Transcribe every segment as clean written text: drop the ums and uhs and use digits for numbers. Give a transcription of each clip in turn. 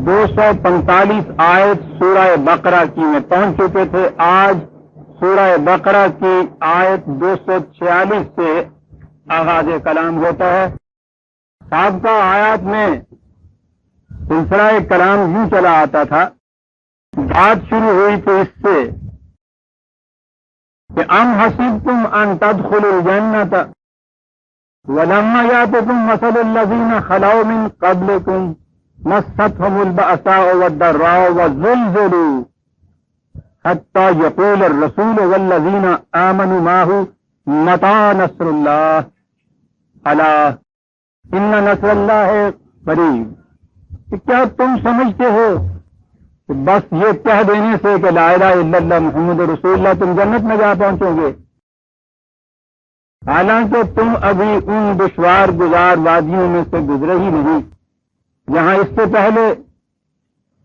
245 آیت سورہ بقرہ کی میں پہنچ چکے تھے. آج سورہ بقرہ کی آیت 246 سے آغاز کلام ہوتا ہے. سابقہ آیات میں سلسلہ کلام یوں چلا آتا تھا. بات شروع ہوئی تو اس سے کہ ام حسبتم ان تدخلوا الجنۃ ولما یاتکم مثل الذین خلوا من قبلکم مستهم البأساء والضراء وزلزلوا حتى يقول الرسول والذين آمنوا معه متى نصر الله الا ان نصر الله قریب. کیا تم سمجھتے ہو کہ بس یہ کہہ دینے سے کہ لا الہ الا اللہ محمد رسول اللہ تم جنت میں جا پہنچو گے؟ حالانکہ تم ابھی ان دشوار گزار وادیوں میں سے گزرے ہی نہیں جہاں اس سے پہلے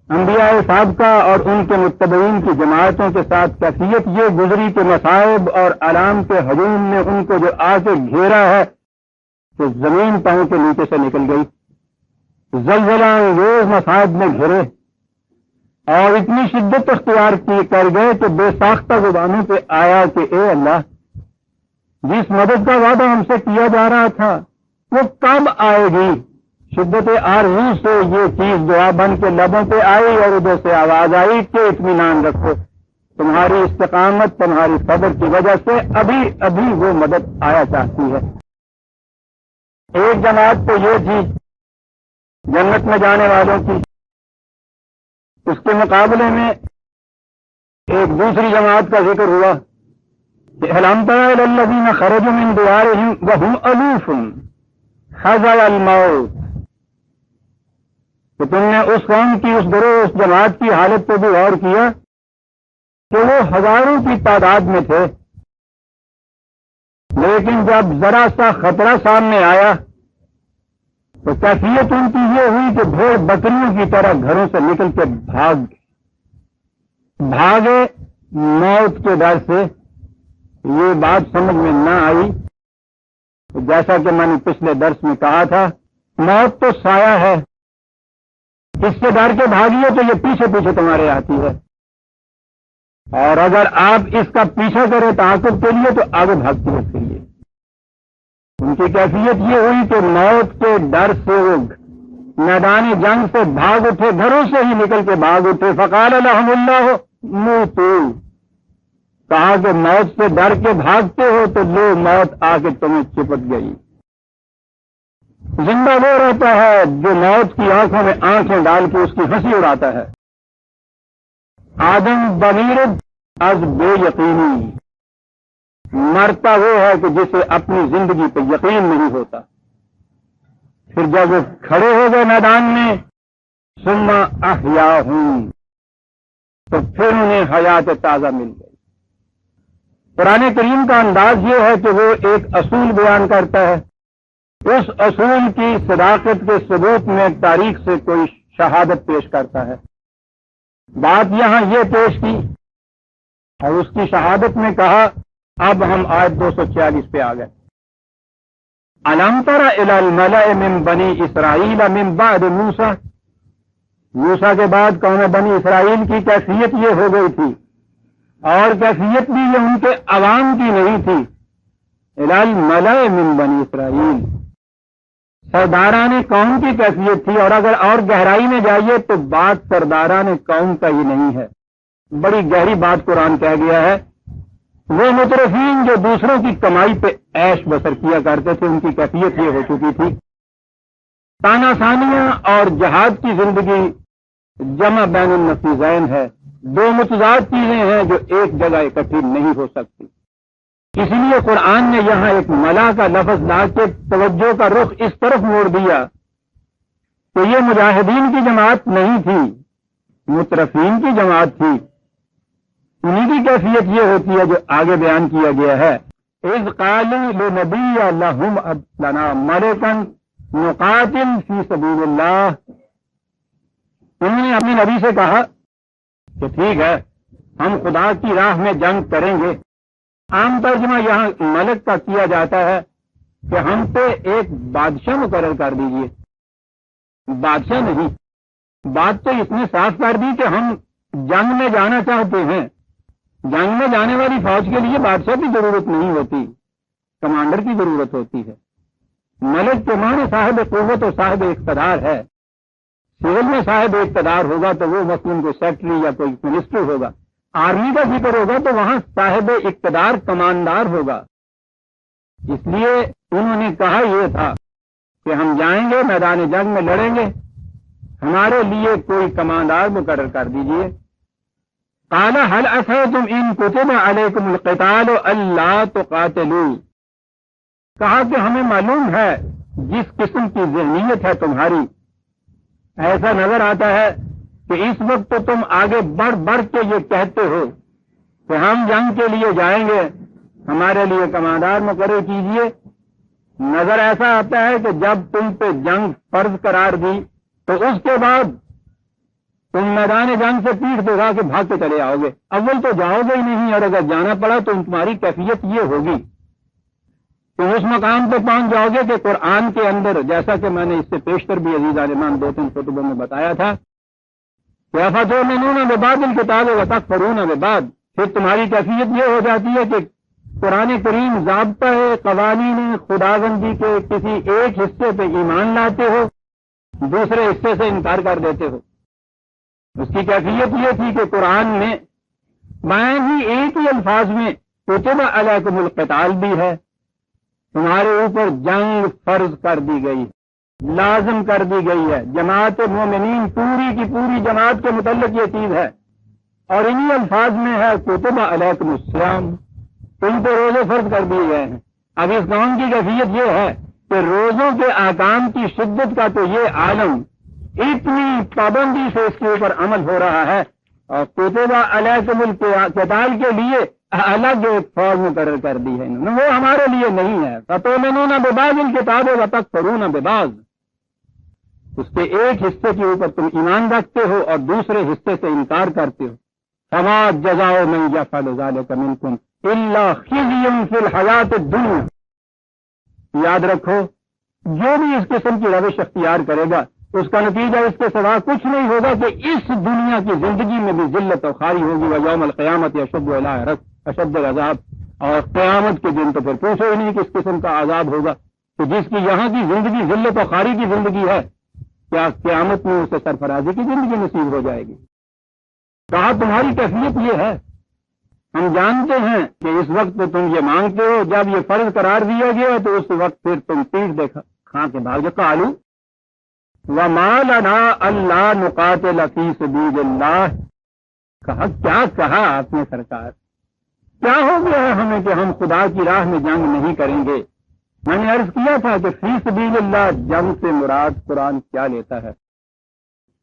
انبیاء سابقہ اور ان کے متبعین کی جماعتوں کے ساتھ کیفیت یہ گزری کہ مصائب اور آلام کے ہجوم نے ان کو جو آ کے گھیرا ہے تو زمین پاؤں کے نیچے سے نکل گئی. زلزلہ انگیز مصائب میں گھرے اور اتنی شدت اختیار کی کر گئے کہ بے ساختہ زبانوں پہ آیا کہ اے اللہ جس مدد کا وعدہ ہم سے کیا جا رہا تھا وہ کب آئے گی؟ شدت آرزو سے یہ چیز دعا بن کے لبوں پہ آئی اور ادھر سے آواز آئی کہ اطمینان رکھو تمہاری استقامت تمہاری صبر کی وجہ سے ابھی وہ مدد آیا چاہتی ہے. ایک جماعت تو یہ تھی جنت میں جانے والوں کی. اس کے مقابلے میں ایک دوسری جماعت کا ذکر ہوا کہ أَلَمْ تَرَ إِلَى الَّذِينَ خَرَجُوا مِنْ دِيَارِهِمْ وَهُمْ أُلُوفٌ حَذَرَ الْمَوْتِ. کہ تم نے اس قوم کی اس گروہ اس جماعت کی حالت پہ بھی غور کیا کہ وہ ہزاروں کی تعداد میں تھے لیکن جب ذرا سا خطرہ سامنے آیا تو کیفیت ان کی یہ ہوئی کہ بھیڑ بکریوں کی طرح گھروں سے نکل کے بھاگے موت کے ڈر سے. یہ بات سمجھ میں نہ آئی. جیسا کہ میں نے پچھلے درس میں کہا تھا موت تو سایہ ہے. اس سے ڈر کے بھاگیے تو یہ پیچھے پیچھے تمہارے آتی ہے اور اگر آپ اس کا پیچھا کریں تعاقب کے لیے تو آگے بھاگتی ہے اس کے لیے. ان کی کیفیت یہ ہوئی کہ موت کے ڈر سے وہ میدان جنگ سے بھاگ اٹھے گھروں سے ہی نکل کے بھاگ اٹھے. فقال لهم الله موتوا. کہا کہ موت سے ڈر کے بھاگتے ہو تو لو موت آ کے تمہیں چپٹ گئی. زندہ وہ رہتا ہے جو موت کی آنکھوں میں آنکھیں ڈال کے اس کی ہنسی اڑاتا ہے. آدم بمیرد از بے یقینی. مرتا وہ ہے کہ جسے اپنی زندگی پہ یقین نہیں ہوتا. پھر جب وہ کھڑے ہو گئے میدان میں ثم احیاہم تو پھر انہیں حیات تازہ مل گئی. قرآن کریم کا انداز یہ ہے کہ وہ ایک اصول بیان کرتا ہے. اس اصول کی صداقت کے ثبوت میں تاریخ سے کوئی شہادت پیش کرتا ہے. بات یہاں یہ پیش کی اور اس کی شہادت میں کہا. اب ہم آیت 246 پہ آ گئے. أَلَمْ تَرَ إِلَى الْمَلَإِ مِنْ بَنِي إِسْرَائِيلَ مِنْ بَعْدِ مُوسَىٰ. موسیٰ کے بعد قوم بنی اسرائیل کی کیفیت یہ ہو گئی تھی اور کیفیت بھی یہ ان کے عوام کی نہیں تھی. إِلَى الْمَلَإِ مِنْ بَنِي إِسْرَائِيلَ سرداران قوم کی کیفیت تھی. اور اگر اور گہرائی میں جائیے تو بات سرداران قوم کا ہی نہیں ہے. بڑی گہری بات قرآن کہہ گیا ہے. وہ مترفین جو دوسروں کی کمائی پہ عیش بسر کیا کرتے تھے ان کی کیفیت یہ ہو چکی تھی. تانا ثانیہ اور جہاد کی زندگی جمع بین النقیضین ہے. دو متضاد چیزیں ہیں جو ایک جگہ اکٹھی نہیں ہو سکتی. اسی لیے قرآن نے یہاں ایک ملا کا لفظ لا کے توجہ کا رخ اس طرف موڑ دیا کہ یہ مجاہدین کی جماعت نہیں تھی مترفین کی جماعت تھی. انہی کی کیفیت یہ ہوتی ہے جو آگے بیان کیا گیا ہے. اذ قالوا لنبی لہم ابعث لنا ملکا نقاتل فی سبیل اللہ. انہوں نے اپنے نبی سے کہا کہ ٹھیک ہے ہم خدا کی راہ میں جنگ کریں گے. عام ترجمہ یہاں ملک کا کیا جاتا ہے کہ ہم پہ ایک بادشاہ مقرر کر دیجئے. بادشاہ نہیں بات تو اس نے صاف کر دی کہ ہم جنگ میں جانا چاہتے ہیں. جنگ میں جانے والی فوج کے لیے بادشاہ کی ضرورت نہیں ہوتی، کمانڈر کی ضرورت ہوتی ہے. ملک کے معنی صاحب قوت و صاحب اقتدار ہے. سول میں صاحب اقتدار ہوگا تو وہ مثلاً کوئی سیکٹری یا کوئی منسٹر ہوگا. آرمی کا ذکر ہوگا تو وہاں صاحب اقتدار کماندار ہوگا. اس لیے انہوں نے کہا یہ تھا کہ ہم جائیں گے، میدان جنگ میں لڑیں گے، ہمارے لیے کوئی کماندار مقرر کر دیجئے. قال هل عسیتم ان کتب علیکم القتال الا تقاتلوا، کہا کہ ہمیں معلوم ہے جس قسم کی ذہنیت ہے تمہاری. ایسا نظر آتا ہے کہ اس وقت تو تم آگے بڑھ بڑھ کے یہ کہتے ہو کہ ہم جنگ کے لیے جائیں گے، ہمارے لیے کماندار مقرر کیجئے. نظر ایسا آتا ہے کہ جب تم پہ جنگ فرض قرار دی تو اس کے بعد تم میدان جنگ سے پیٹھ دکھا کے بھاگ کے چلے آؤ گے. اول تو جاؤ گے ہی نہیں، اور اگر جانا پڑا تو تمہاری کیفیت یہ ہوگی، تم اس مقام پہ پہنچ جاؤ گے کہ قرآن کے اندر، جیسا کہ میں نے اس سے پیشتر بھی عزیز عالمان 2-3 خطبوں میں بتایا تھا، کہ افتؤمنون ببعض الکتاب وتکفرون ببعض، پھر تمہاری کیفیت یہ ہو جاتی ہے کہ قرآن کریم ضابطہ ہے، قوانین خداوندی کے کسی ایک حصے پہ ایمان لاتے ہو، دوسرے حصے سے انکار کر دیتے ہو. اس کی کیفیت یہ تھی کہ قرآن میں بیان ہی ایک ہی الفاظ میں کتب علیکم القتال بھی ہے، تمہارے اوپر جنگ فرض کر دی گئی، لازم کر دی گئی ہے. جماعت مومنین پوری کی پوری جماعت کے متعلق یہ چیز ہے، اور انہی الفاظ میں ہے کتب علیکم الصیام، تم پہ روزے فرض کر دیے گئے ہیں. اب اس قوم کی کیفیت یہ ہے کہ روزوں کے احکام کی شدت کا تو یہ عالم، اتنی پابندی سے اس کے اوپر عمل ہو رہا ہے، اور کتب علیکم القتال کے لیے الگ ایک فوج مقرر کر دی ہے انہوں نے، وہ ہمارے لیے نہیں ہے. فتؤمنون ببعض الکتاب وتکفرون ببعض، اس کے ایک حصے کے اوپر تم ایمان رکھتے ہو اور دوسرے حصے سے انکار کرتے ہو. فما جزاء من یفعل ذلک منکم الا خزی فی الحیات الدنیا، یاد رکھو جو بھی اس قسم کی روش اختیار کرے گا اس کا نتیجہ اس کے سوا کچھ نہیں ہوگا کہ اس دنیا کی زندگی میں بھی ذلت و خواری ہوگی. ویوم القیامت اشد اشد العذاب، اور قیامت کے دن تو پھر پوچھو ہی نہیں کس قسم کا عذاب ہوگا کہ جس کی یہاں کی زندگی ذلت و خواری کی زندگی ہے، کیا قیامت میں اسے سرفرازی کی زندگی نصیب ہو جائے گی. کہا تمہاری کیفیت یہ ہے، ہم جانتے ہیں کہ اس وقت تو تم یہ مانگتے ہو، جب یہ فرض قرار دیا گیا تو اس وقت پھر تم پیٹ دیکھا کھا کے بھاگ جاؤ. قالوا وما لنا الا نقاتل فی سبیل اللہ، کہا آپ نے سرکار، کیا ہو گیا ہے ہمیں کہ ہم خدا کی راہ میں جنگ نہیں کریں گے. میں نے عرض کیا تھا کہ فی سبیل اللہ جنگ سے مراد قرآن کیا لیتا ہے؟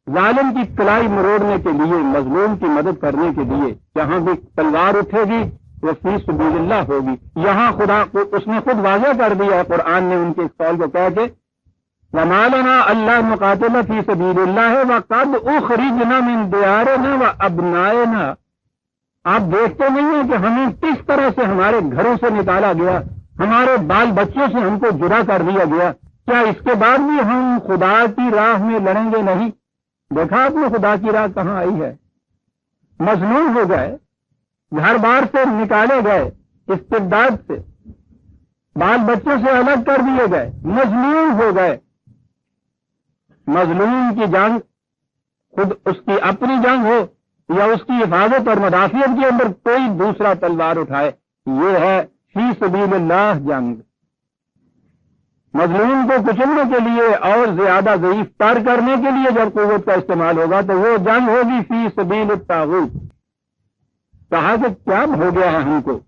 ظالم کی کلائی مروڑنے کے لیے، مظلوم کی مدد کرنے کے لیے جہاں بھی تلوار اٹھے گی وہ فی سبیل اللہ ہوگی. یہاں خدا اس نے خود واضح کر دیا ہے قرآن نے ان کے اس قول کو کہہ کے، وما لنا الا نقاتل فی سبیل اللہ وقد اخرجنا من دیارنا وابنائنا. آپ دیکھتے نہیں ہیں کہ ہمیں کس طرح سے ہمارے گھروں سے نکالا گیا، ہمارے بال بچوں سے ہم کو جدا کر دیا گیا، کیا اس کے بعد بھی ہم خدا کی راہ میں لڑیں گے نہیں؟ دیکھا آپ نے خدا کی راہ کہاں آئی ہے. مظلوم ہو گئے، گھر بار سے نکالے گئے، استبداد سے بال بچوں سے الگ کر دیے گئے، مظلوم ہو گئے. مظلوم کی جنگ خود اس کی اپنی جنگ ہو یا اس کی حفاظت اور مدافعت کے اندر کوئی دوسرا تلوار اٹھائے، یہ ہے فی سبیل اللہ جنگ. مظلوم کو کچلنے کے لیے اور زیادہ ضعیف تر کرنے کے لیے جب قوت کا استعمال ہوگا تو وہ جنگ ہوگی فی سبیل الطاغوت. کہا کہ کیا ہو گیا ہے ہم کو،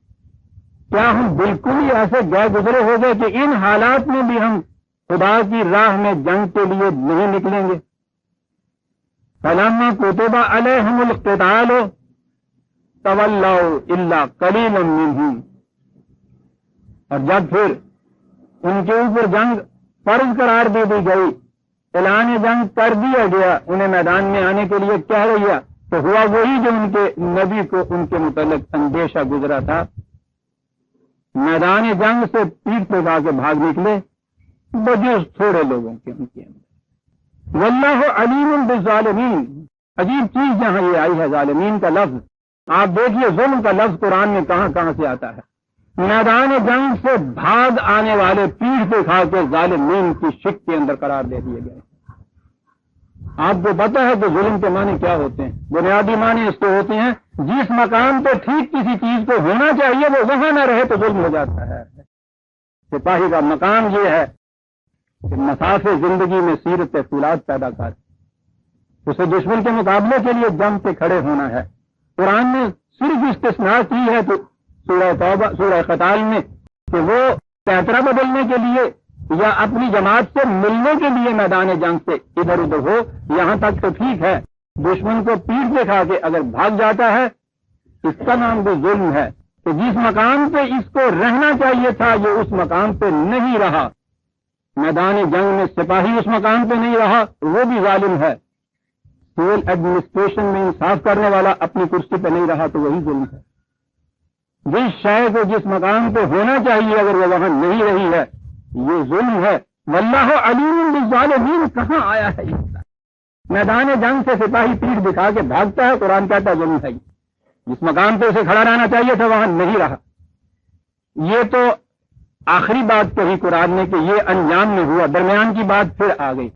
کیا ہم بالکل ہی ایسے گئے گزرے ہو گئے کہ ان حالات میں بھی ہم خدا کی راہ میں جنگ کے لیے نہیں نکلیں گے. فلما کتب علیہم القتال تولوا الا قلیلا منہم، اور جب پھر ان کے اوپر جنگ فرض قرار دے دی گئی، اعلان جنگ کر دیا گیا، انہیں میدان میں آنے کے لیے کہہ دیا، تو ہوا وہی جو ان کے نبی کو ان کے متعلق اندیشہ گزرا تھا. میدان جنگ سے پیٹ لگا کے بھاگ نکلے بجز تھوڑے لوگوں کے ان کے اندر. واللہ علیم بالظالمین، عجیب چیز یہاں یہ آئی ہے ظالمین کا لفظ. آپ دیکھیے ظلم کا لفظ قرآن میں کہاں کہاں سے آتا ہے. میدان جنگ سے بھاگ آنے والے پیٹھ پہ کھا کے ظالمین کی شک کے اندر قرار دے دیے گئے. آپ کو پتا ہے کہ ظلم کے معنی کیا ہوتے ہیں؟ بنیادی معنی اس کے ہوتے ہیں جس مقام پہ ٹھیک کسی چیز کو ہونا چاہیے وہ وہاں نہ رہے تو ظلم ہو جاتا ہے. سپاہی کا مقام یہ ہے کہ مسافے زندگی میں سیرت فولاد پیدا کر اسے دشمن کے مقابلے کے لیے جنگ پہ کھڑے ہونا ہے. قرآن نے صرف استثناء کی ہے تو سورہ توبہ سورہ قتال میں کہ وہ پیترا بدلنے کے لیے یا اپنی جماعت سے ملنے کے لیے میدان جنگ سے ادھر ادھر ہو، یہاں تک تو ٹھیک ہے. دشمن کو پیٹ پہ کھا کے اگر بھاگ جاتا ہے اس کا نام بھی ظلم ہے کہ جس مقام پہ اس کو رہنا چاہیے تھا یہ اس مقام پہ نہیں رہا. میدان جنگ میں سپاہی اس مقام پہ نہیں رہا وہ بھی ظالم ہے. سول ایڈمنسٹریشن میں انصاف کرنے والا اپنی کرسی پہ نہیں رہا تو وہی ظلم ہے. جس شے کو جس مقام پہ ہونا چاہیے اگر وہ وہاں نہیں رہی ہے یہ ظلم ہے. واللہ علیم بالظالمین کہاں آیا ہے اس کا؟ میدان جنگ سے سپاہی پیٹھ دکھا کے بھاگتا ہے، قرآن کہتا ہے ظلم ہے. جس مقام پہ اسے کھڑا رہنا چاہیے تھا وہاں نہیں رہا. یہ تو آخری بات کہی قرآن نے کہ یہ انجام میں ہوا، درمیان کی بات پھر آ گئی.